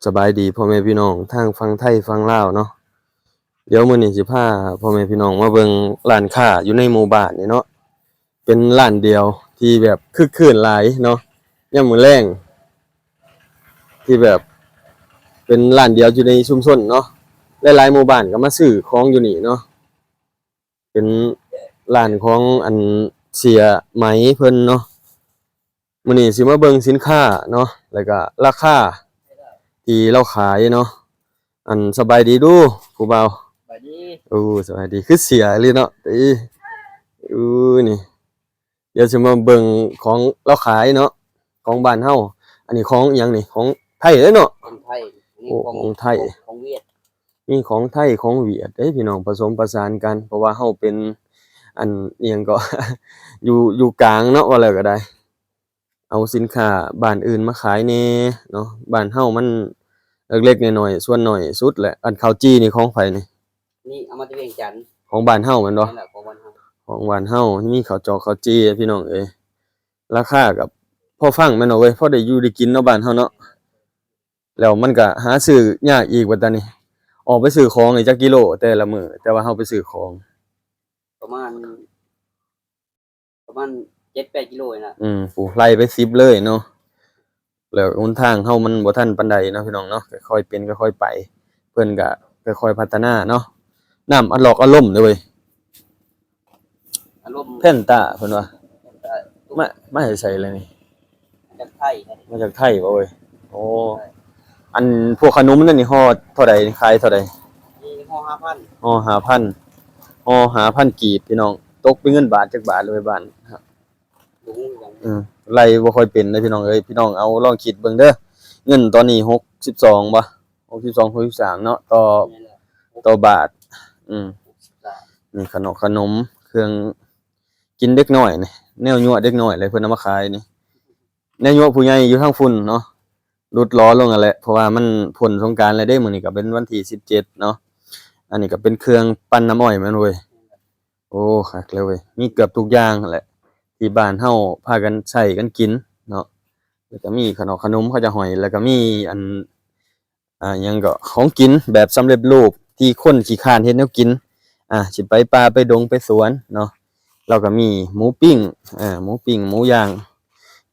สบายดีพ่อแม่พี่น้องทางฝั่งไทยฝั่งลาวเนาะเดี๋ยวมื้อนี้สิพาพ่อแม่พี่น้องมาเบิ่งร้านค้าอยู่ในหมู่บ้านนี่เนาะเป็นร้านเดียวที่แบบคึกคืนหลายเนาะยามมื้อแลงที่แบบเป็นร้านเดียวอยู่ในชุมชนเนาะหลายๆหมู่บ้านก็มาซื้อของอยู่นี่เนาะเป็นร้านของอันเสียไหมเพิ่นเนาะมื้อนี้สิมาเบิ่งสินค้าเนาะแล้วก็ราคาที่เราขายเนาะอันสบายดีดูผู้บ่าวสวัสดีสบายดีคือเสียอีหลีเนาะตินี่เดี๋ยวสิมาเบิ่งของเราขายเนาะของบ้านเฮาอันนี้ของอิหยังนี่ของไทยเด้อเนาะของไทยนี่ของไทยของเวียดมีของไทยของเวียดเด้พี่น้องผสมผสานกันเพราะว่าเฮาเป็นอันอิหยังก็ อยู่กลางเนาะว่าแล้วก็ได้เอาสินค้าบ้านอื่นมาขายแหน่เนาะบ้านเฮามันเล็กๆน้อยๆส่วนน้อยสุดแหละอันข้าวจี้นี่ของไผนี่นี่เอามาจากเวียงจันทน์ของบ้านเฮาแม่นบ่นั่นแหละของบ้านเฮาของบ้านเฮามีข้าวจอกข้าวจี้พี่น้องเอ้ยราคาก็พอฟังแม่นเนาะเว้ยพอได้อยู่ได้กินเนาะบ้านเฮาเนาะแล้วมันก็หาซื้อยากอีกว่าตานี้ออกไปซื้อของนี่จักกิโลแต่ละมื้อแต่ว่าเฮาไปซื้อของประมาณ7-8กิโลน่ะโอ้ไล่ไป10เลยเนาะแล้วหนทางเฮามันบ่ทันปานใดเนาะพี่น้องเนาะค่อยๆเป็นค่อยๆไปเพิ่นก็ค่อยๆพัฒนาเนาะน้ำอัดลอกอารมณ์เด้อเว้ยอารมณ์เพนตาเพิ่นว่ามาให้ใส่เลยนี่จากไทยมาจากไทยบ่เว้ยโอ้อันพวกขนมนั่นนี่ห่อเท่าใดขายเท่าใดนี่ห่อ 5,000ห่อ5,000ห่อ5,000กีบพี่น้องตกเป็นเงินบาทจักบาทเลยบ้านครับบ่ฮู้กันไล่บ่ค่อยเป็นเด้อพี่น้องเอ้ยพี่น้องเอาลองคิดเบิ่งเด้อเงินตอนนี้62บ่62 63เนาะต่อบาทนี่ขนมเครื่องกินเด็กน้อยนี่แนวยั่วเด็กน้อยเลยเพิ่นเอามาขายนี่แนวยั่วผู้ใหญ่อยู่ทางฝุ่นเนาะรุดล้อลงนั่นแหละเพราะว่ามันพ้นสงกรานต์แล้วเด้มื้อนี้ก็เป็นวันที่17เนาะอันนี้ก็เป็นเครื่องปั้นน้ำอ้อยแม่นเว้ยโอ้คักแล้วเว้ยมีเกือบทุกอย่างนั่นแหละที่บ้านเฮาพากันใช้กันกินเนาะแล้วก็มีขนมเขาจะห้อยแล้วก็มีอันหยังก็ของกินแบบสำเร็จรูปที่คนขี้คร้านเฮ็ดแนวกินสิไปป่าไปดงไปสวนเนาะแล้วก็มีหมูปิ้งหมูปิ้งหมูย่าง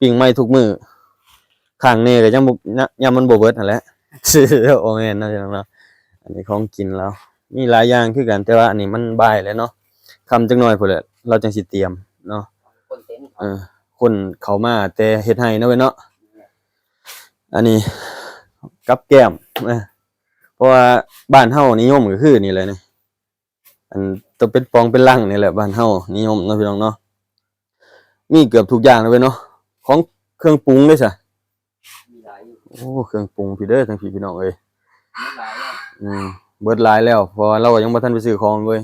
ปิ้งใหม่ทุกมื้อข้างแน่ก็ยังบ่ยามมันบ่เบิดนั่นแหละซื้อโอ้แม่นเนาะพี่น้องเนาะอันนี้ของกินแล้วมีหลายอย่างคือกันแต่ว่าอันนี้มันบ่ายแล้วเนาะค่ำจักหน่อยพุ่นแหละเราจังสิเตรียมเนาะคนเต็มคนเข้ามาแต่เฮ็ดให้เนาะเว้ยเนาะอันนี้กับแก้มเพราะว่าบ้านเฮานิยมก็คือนี่แหละนี่อันต้องเป็นปองเป็นลังนี่แหละบ้านเฮานิยมเนาะพี่น้องเนาะมีเกือบทุกอย่างเลยเว้ยเนาะของเครื่องปรุงเลยซะมีหลายอยู่โอ้เครื่องปรุงพี่เด้อทั้งพี่น้องเอ้ยมีหลายแล้วเบิดหลายแล้วเพราะว่าเราก็ยังบ่ทันไปซื้อของเว้ย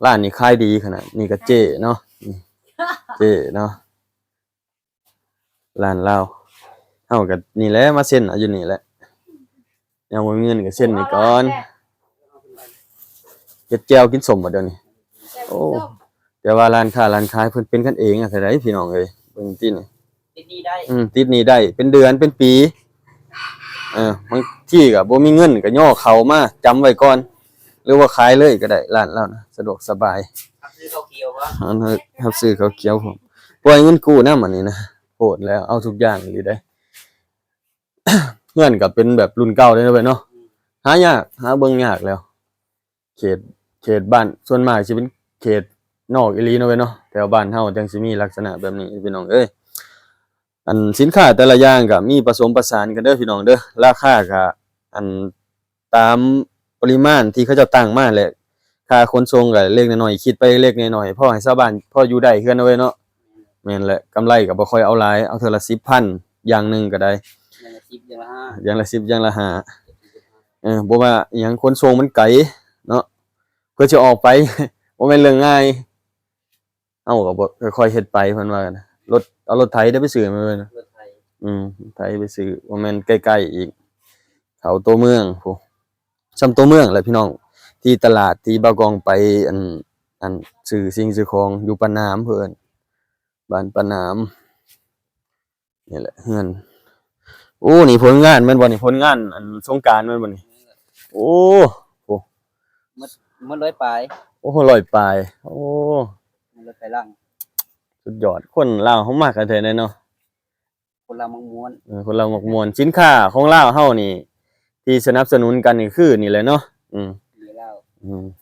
ร้านนี้ขายดีขนาดนี่ก็เจ๊เนาะเจ๊เนาะร้านเราเฮาก็นี่แหละมาเซ็นเอาอยู่นี่แหละยังบ่มีเงินก็เซ็นนี่ก่อนเฮ็ดแจ่วกินส้มบ่เดี๋ยวนี้โอ้แต่ว่าร้านค้าร้านขายเพิ่นเป็นกันเองเท่าใดพี่น้องเอ้ยเบิ่งตินี่ติดหนี้ได้ติดหนี้ได้เป็นเดือนเป็นปีบางที่ก็บ่มีเงินก็ย่อเข้ามาจำไว้ก่อนหรือว่าขายเลยก็ได้ร้านเรานะสะดวกสบายซื้อข้าวเขียวบ่ครับซื้อข้าวเขียวผมปล่อยเงินกู้นำอันนี้นะโหดแล้วเอาทุกอย่างอีหลีได้ เฮือนก็เป็นแบบรุ่นเก่าเลยเนาะเว้ยเนาะหายากหาเบิ่งยากแล้วเขตบ้านส่วนมากสิเป็นเขตนอกอีหลีเนาะเว้ยเนาะแถวบ้านเฮาจังสิมีลักษณะแบบนี้พี่น้องเอ้ยอันสินค้าแต่ละอย่างก็มีผสมผสานกันเด้อพี่น้องเด้อราคาก็อันตามปริมาณที่เขาเจ้าตั้งมาแหละค่าขนส่งก็เล็กน้อยๆคิดไปเล็กน้อยๆพอให้ชาวบ้านพออยู่ได้คือเนาะเว้ยเนาะแม่นแหละกำไรก็บ่ค่อยเอาหลายเอาเทื่อละ 10,000 อย่างหนึงก็ได้อย่างละ10อย่างละ5อย่างละ10อย่างละ5บ่ว่าอิหยังขนส่งมันไกลเนาะเพื่อสิออกไป บ่แม่นเรื่องง่ายเอ้าก็บ่ค่อยๆเฮ็ดไปเพิ่นว่ากันเอารถไถเด้อไปซื้อมาเว้ยรถไทยไถไปซื้อบ่แม่นใกล้ๆอีกเขาตัวเมืองพู้ส่ำตัวเมืองแหละพี่น้องที่ตลาดที่บ่าวกองไปอันซื้อสิ่งซื้อของอยู่ปะน้ำเพิ่นบ้านปะน้ำนี่แหละเฮือน โอ้นี่ผลงานแม่นบ่นี่ผลงานอันสงกรานต์แม่นบ่นี่โอ้โห มันร้อยปลาย โอ้ร้อยปลายโอ้ มันร้อยปลายล่าง สุดยอดคนลาวเฮามักกันแท้แน่เนาะ คนละมังม้วน คนลาวมักม่วนสินค้าของลาวเฮานี่ที่สนับสนุนกันนี่คือนี่แหละเนาะมีเหล้า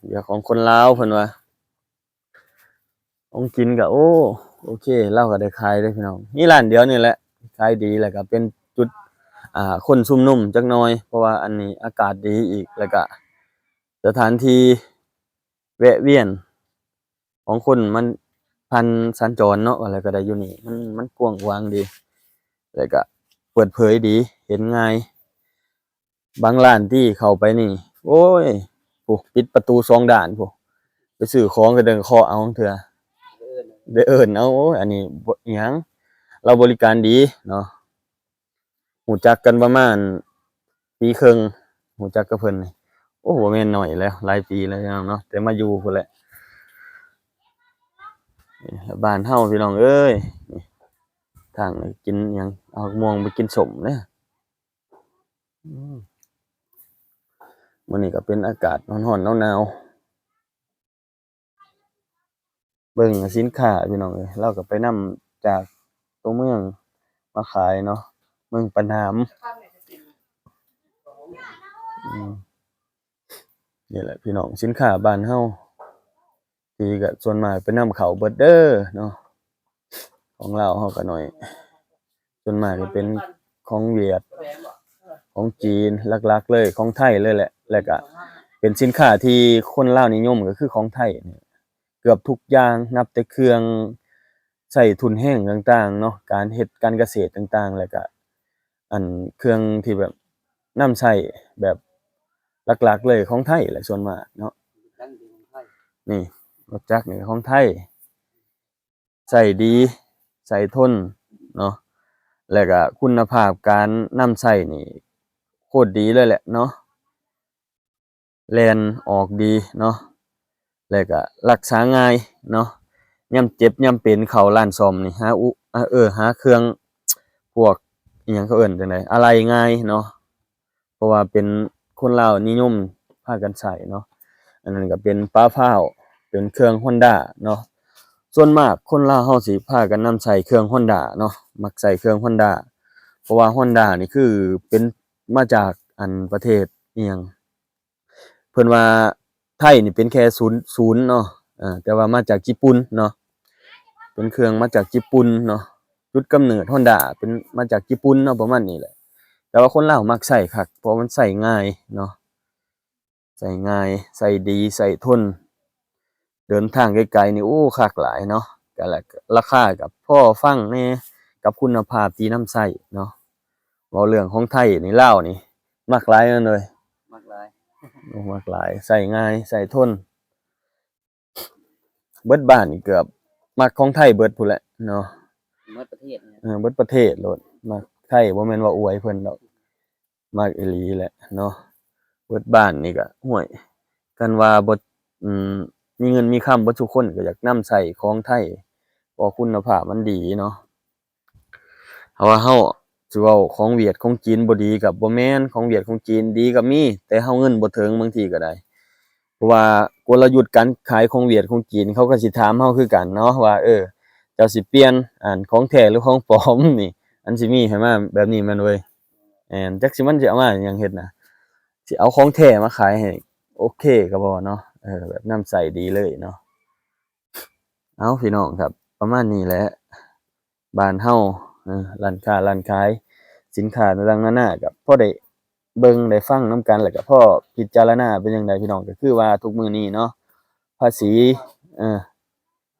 เดี๋ยวของคนลาวเพิ่นว่าของกินก็โอ้โอเคเราก็ได้ขายเด้อพี่น้องนี่ร้านเดียวนี่แหละขายดีแล้วก็เป็นจุดคนชุมนุมจักหน่อย เพราะว่าอันนี้อากาศดีอีกแล้วก็สถานที่แวะเวียนของคนมันพันสัญจรเนาะอะไรก็ได้อยู่นี่มันกว้างขวางดีแล้วก็เปิดเผยดีเห็นง่ายบางร้านที่เข้าไปนี่โอ้ยผู้ปิดประตูสองด้านผู้ไปซื้อของก็เดินเคาะเอาเถื่อ ได้เอิ้นเอาโอ้ยอันนี้บ่อิหยังเราบริการดีเนาะรู้จักกันประมาณปีครึ่งรู้จักกับเพิ่นนี่โอ้บ่แม่นน้อยแล้วหลายปีแล้วพี่น้องเนาะแต่มาอยู่พุ่นแหละนี่บ้านเฮาพี่น้องเอ้ยนี่ทางนี้กินหยังเอาม่วงไปกินส้มเด้ออืมมื้อนี้ก็เป็นอากาศร้อนๆหนาวๆเบิ่งสินค้าพี่น้องเอ้ยเราก็ไปนำจากตัวเมืองมาขายเนาะเมืองปะหนาม อืมนี่แหละพี่น้องสินค้าบ้านเฮาที่ก็ส่วนมากเป็นนำเข้าเบิดเด้อเนาะของลาวเฮาก็น้อยส่วนมากก็เป็นของเวียดของจีนหลักๆเลยของไทยเลยแหละแล้วก็เป็นสินค้าที่คนลาวนิยมก็คือของไทยนี่เกือบทุกอย่างนับแต่เครื่องใช้ทุนแรงต่างๆเนาะการเฮ็ดการเกษตรต่างๆแล้วก็อันเครื่องที่แบบนำใช้แบบหลักๆเลยของไทยแหละส่วนมากเนาะ ดั้งเดิมของไทย นี่รถจักรนี่ของไทยใช้ดีใช้ทนเนาะแล้วก็คุณภาพการนำใช้นี่โคตรดีเลยแหละเนาะแล่นออกดีเนาะแล้วก็รักษาง่ายเนาะยามเจ็บยามเป็นเข้าร้านซ่อมนี่หาเครื่องพวกอิหยังเขาเอิ้นจั่งใดอะไหล่ง่ายเนาะเพราะว่าเป็นคนลาวนิยมพากันใช้เนาะอันนั้นก็เป็นปลาพร้าวเป็นเครื่อง Honda เนาะส่วนมากคนลาวเราสิพากันนำใช้เครื่อง Honda เนาะมักใช้เครื่อง Honda เพราะว่า Honda นี่คือเป็นมาจากอันประเทศอิหยังเพิ่นว่าไทยนี่เป็นแค่ศูนย์เนาะแต่ว่ามาจากญี่ปุ่นเนาะเป็นเครื่องมาจากญี่ปุ่นเนาะจุดกำเนิด Honda เป็นมาจากญี่ปุ่นเนาะประมาณนี้แหละแต่ว่าคนลาวมักใช้คักเพราะมันใช้ง่ายเนาะใช้ง่ายใช้ดีใช้ทนเดินทางไกลๆนี่โอ้คักหลายเนาะก็แล้วก็ราคาก็พอฟังแหน่กับคุณภาพที่นำใช้เนาะเว้าเรื่องของไทยนี่ลาวนี่มักหลายนั่นเลย มากหลาย มักหลายใช้ง่ายใช้ทนเบิดบ้านนี่เกือบมักของไทยเบิดพู้นแหละเนาะ เมื่อประเทศเนี่ย เบิดประเทศโลดมักไทยบ่แม่นว่าอวยเพิ่นดอกมักอีหลีแหละเนาะเบิดบ้านนี่ก็ฮ้วยกันว่าบ่อืมมีเงินมีคำเบิดทุกคนก็อยากนำใช้ของไทยเพราะคุณภาพมันดีเนาะเพราะว่าเฮาสิเว้าของเวียดของจีนบ่ดีก็บ่แม่นของเวียดของจีนดีก็มีแต่เฮาเงินบ่ถึงบางทีก็ได้เพราะว่ากลยุทธ์การขายของเวียดของจีนเขาก็สิถามเฮาคือกันเนาะว่าเจ้าสิเปลี่ยนของแท้หรือของปลอมนี่อันสิมีให้มาแบบนี้แม่นเว้ยจักสิมันสิเอามาหยังเฮ็ดน่ะสิเอาของแท้มาขายให้โอเคก็บ่เนาะแบบนำใส่ดีเลยเนาะเอาพี่น้องครับประมาณนี้แหละบ้านเฮาร้านค้าร้านขายสินค้าต่างๆนานาก็พอได้เบิ่งได้ฟังนำกันแล้วก็พอพิจารณาเป็นจั่งใดพี่น้องก็คือว่าทุกมื้อนี้เนาะภาษีเออ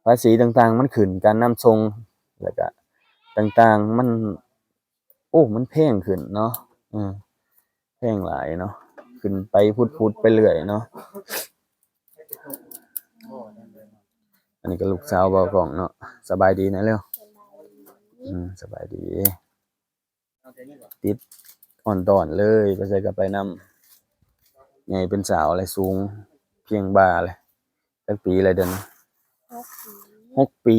ภาษีต่างๆมันขึ้นการนำส่งแล้วก็ต่างๆมันแพงขึ้นเนาะแพงหลายเนาะขึ้นไปพุดๆไปเรื่อยเนาะอันนี้ก็ลูกสาวเว้ากล้องเนาะสบายดีนะเร็วสบายดีติดอ่อนตอนเลยไปใส่ก็ไปนำใหญ่เป็นสาวอะไรสูงเพียงบ่าเลยจักปีอะไรเดือน6 ปี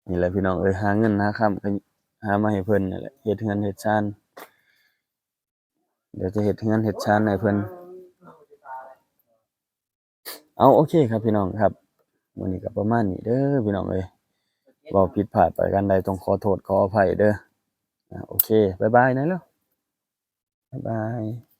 นี่แหละพี่น้องหาเงินหาค่ำก็ หามาให้เพิ่นนั่นแหละเฮ็ดเรือนเฮ็ดชานเดี๋ยวจะเฮ็ดเรือนเฮ็ดชานให้เพิ่นเอาโอเคครับพี่น้องครับมื้อนี้ก็ประมาณนี้เด้อพี่น้องเอ้ยเว้าผิดพลาดประการใดต้องขอโทษขออภัยเด้อโอเคบ๊ายบายนะเร็วบ๊ายบาย